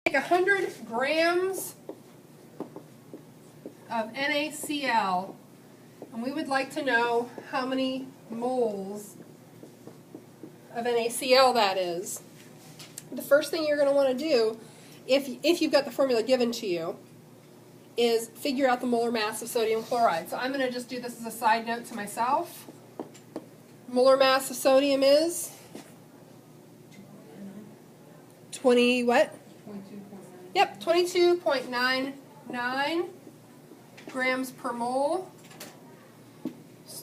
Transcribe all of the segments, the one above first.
Take 100 grams of NaCl, and we would like to know how many moles of NaCl that is. The first thing you're going to want to do, if you've got the formula given to you, is figure out the molar mass of sodium chloride. So I'm going to just do this as a side note to myself. Molar mass of sodium is 20 what? 22.9. Yep, 22.99 grams per mole.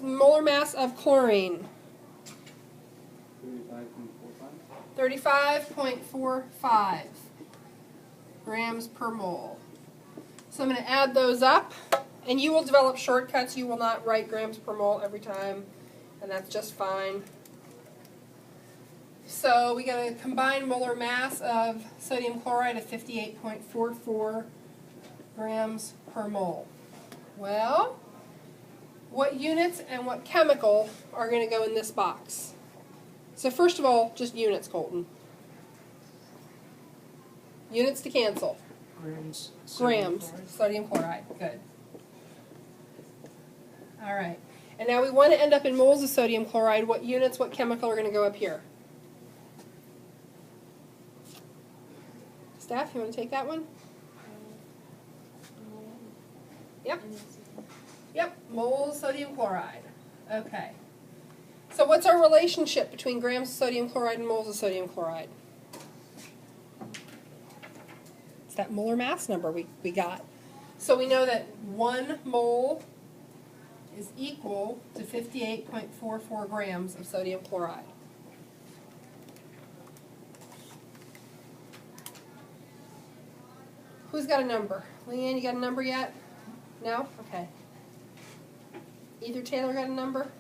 Molar mass of chlorine. 35.45 grams per mole. So I'm going to add those up, and you will develop shortcuts. You will not write grams per mole every time, and that's just fine. So we got a combined molar mass of sodium chloride of 58.44 grams per mole. Well, what units and what chemical are going to go in this box? So first of all, just units, Colton. Units to cancel. Grams. Grams. Sodium chloride. Good. All right. And now we want to end up in moles of sodium chloride. What units, what chemical are going to go up here? Steph, you want to take that one? Yep. Yep. Moles sodium chloride. Okay. So what's our relationship between grams of sodium chloride and moles of sodium chloride? It's that molar mass number we got. So we know that 1 mole is equal to 58.44 grams of sodium chloride. Who's got a number? Leanne, you got a number yet? No? Okay. Either Taylor got a number?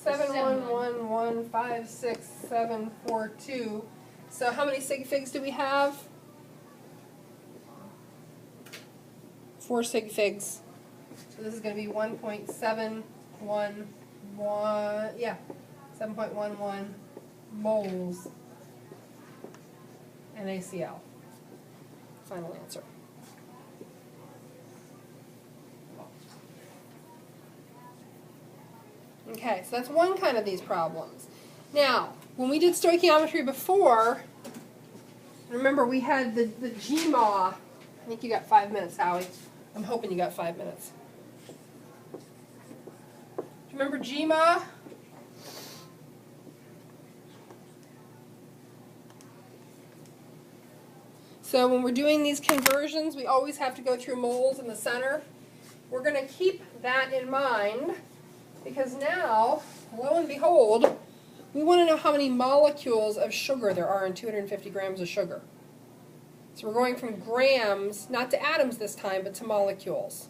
711156742. So how many sig figs do we have? 4 sig figs. So this is going to be 1.711, yeah, 7.11 moles NaCl. Final answer. Okay, so that's one kind of these problems. Now, when we did stoichiometry before, remember we had the GMA. I think you got 5 minutes, Howie. I'm hoping you got 5 minutes. Do you remember GMA? So when we're doing these conversions, we always have to go through moles in the center. We're going to keep that in mind, because now, lo and behold, we want to know how many molecules of sugar there are in 250 grams of sugar. So we're going from grams, not to atoms this time, but to molecules.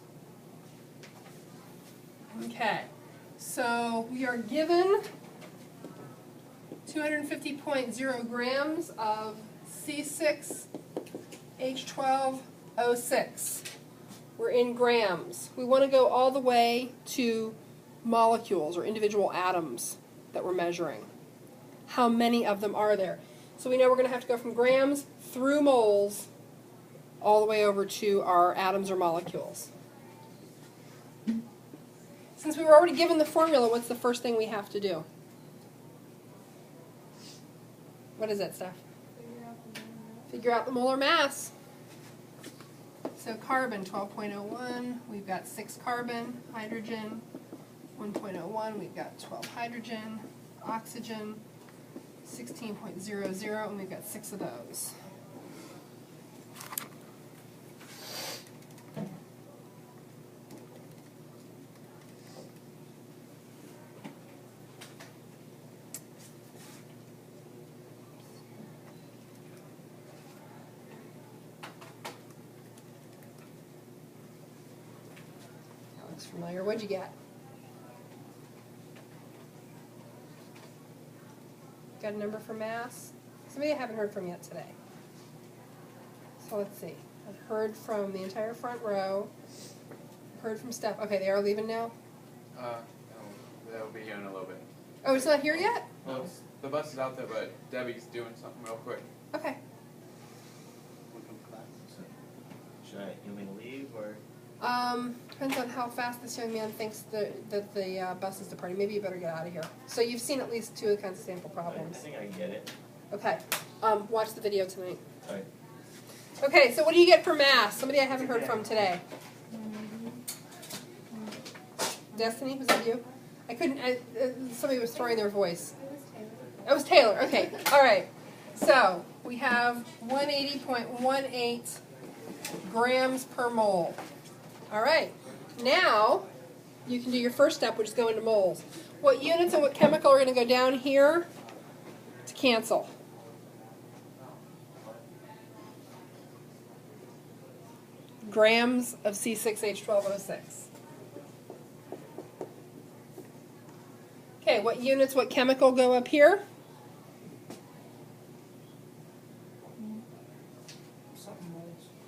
Okay, so we are given 250.0 grams of C6H12O6. We're in grams. We want to go all the way to molecules or individual atoms that we're measuring. How many of them are there? So we know we're going to have to go from grams through moles all the way over to our atoms or molecules. Since we were already given the formula, what's the first thing we have to do? What is that, Steph? Figure out the molar mass. So carbon, 12.01, we've got 6 carbon, hydrogen, 1.01, we've got 12 hydrogen, oxygen, 16.00, and we've got 6 of those. That looks familiar. What'd you get? Got a number for mass? Somebody I haven't heard from yet today. So let's see. I've heard from the entire front row. I've heard from Steph. Okay, they are leaving now? No, they'll be here in a little bit. Oh, it's not here yet? Well, the bus is out there, but Debbie's doing something real quick. Okay. Should I, you want me to leave or? Depends on how fast this young man thinks that the bus is departing. Maybe you better get out of here. So you've seen at least 2 kinds of sample I problems. think I get it. Okay. Watch the video tonight. Alright. Okay, so what do you get for math? Somebody I haven't heard from today. Destiny, was that you? I couldn't, somebody was throwing their voice. It was Taylor. Okay, all right. So we have 180.18 grams per mole. All right. Now you can do your first step, which is go into moles. What units and what chemical are going to go down here to cancel? Grams of C6H12O6. Okay, what units, what chemical go up here?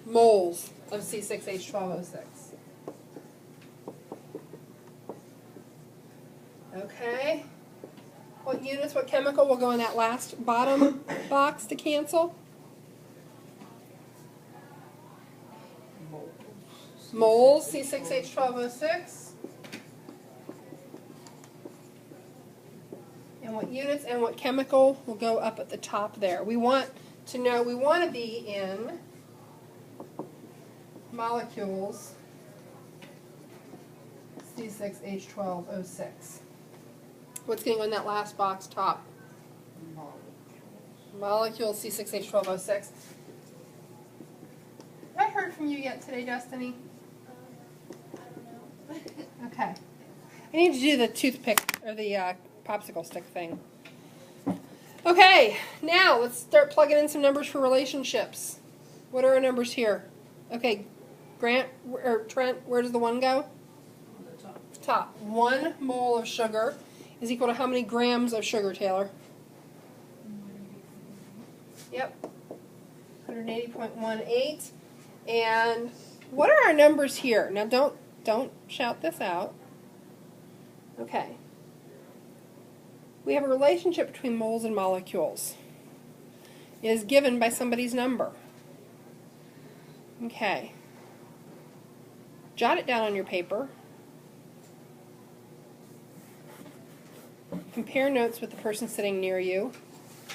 Moles of C6H12O6. Okay. What units, what chemical will go in that last bottom box to cancel? Moles, C6H12O6. And what units and what chemical will go up at the top there? We want to know, we want to be in molecules, C6H12O6. What's going on that last box top? Molecules, C6H12O6. Have I heard from you yet today, Destiny? I don't know. Okay. I need to do the toothpick, or the popsicle stick thing. Okay, now let's start plugging in some numbers for relationships. What are our numbers here? Okay, Grant, or Trent, where does the 1 go? The top. Top. 1 mole of sugar is equal to how many grams of sugar, Taylor? Yep. 180.18. And what are our numbers here? Now don't shout this out. Okay. We have a relationship between moles and molecules. It is given by somebody's number. Okay. Jot it down on your paper. Compare notes with the person sitting near you.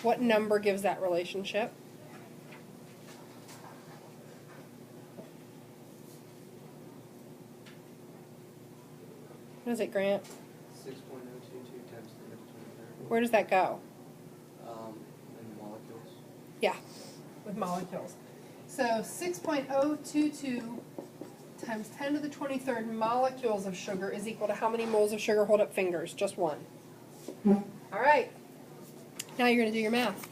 What number gives that relationship? What is it, Grant? 6.022 times 10 to the 23rd. Where does that go? In molecules. Yeah, with molecules. So 6.022 times 10 to the 23rd molecules of sugar is equal to how many moles of sugar? Hold up fingers, just 1. All right. Now you're going to do your math.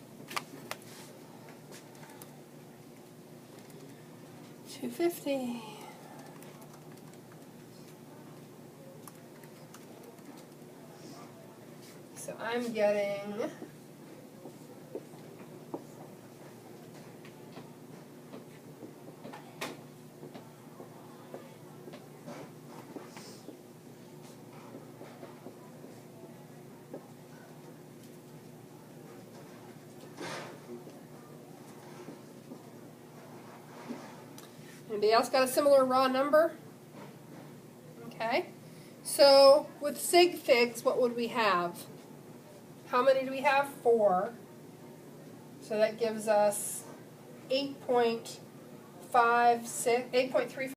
250. So I'm getting Anybody else got a similar raw number? Okay. So with sig figs, what would we have? How many do we have? 4. So that gives us 8.56, 8.35.